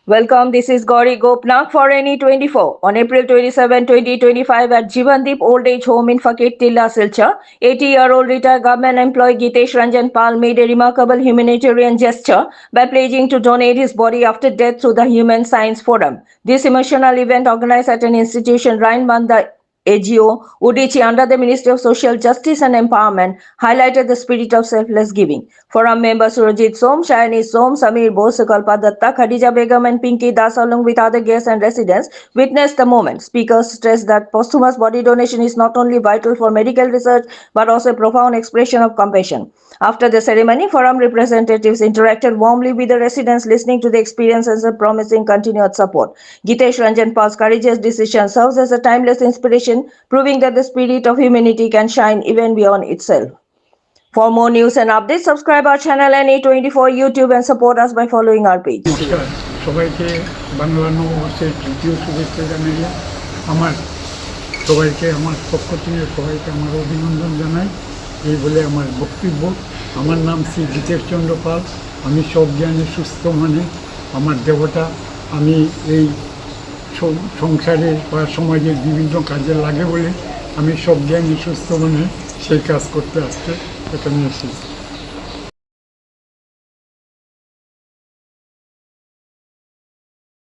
Welcome, this is Gauri Gopnath for NE24. On April 27, 2025 at Jivandip Old Age Home in Fakir Tilla, Silchar, 80-year-old retired government employee Gitesh Ranjan Pal made a remarkable humanitarian gesture by pledging to donate his body after death through the Human Science Forum. This emotional event organized at an institution run by the AGO Udichi under the Ministry of Social Justice and Empowerment highlighted the spirit of selfless giving. Forum members Surajit Som, Shayani Som, Samir Bose, Kalpa Datta, Khadija Begum and Pinky Das along with other guests and residents witnessed the moment. Speakers stressed that posthumous body donation is not only vital for medical research but also a profound expression of compassion. After the ceremony, forum representatives interacted warmly with the residents, listening to the experiences and promising continued support. Gitesh Ranjan Pal's courageous decision serves as a timeless inspiration, proving that the spirit of humanity can shine even beyond itself. For more news and updates, subscribe our channel NE24 YouTube and support us by following our page. নমস্কার সবাইকে বাংলা নববর্ষের তৃতীয় শুভেচ্ছা জানিয়ে আমার সবাইকে আমার পক্ষ থেকে সবাইকে আমার অভিনন্দন জানাই এই বলে আমার বক্তব্য। আমার নাম শ্রী গীতেশ চন্দ্র পাল। আমি সব জ্ঞানে সুস্থ মানে আমার দেবতা। আমি এই সংসারে বা সমাজের বিভিন্ন কাজে লাগে বলে আমি সব জ্ঞানে সুস্থ মানে সেই কাজ করতে আসতে এখানে এসেছি।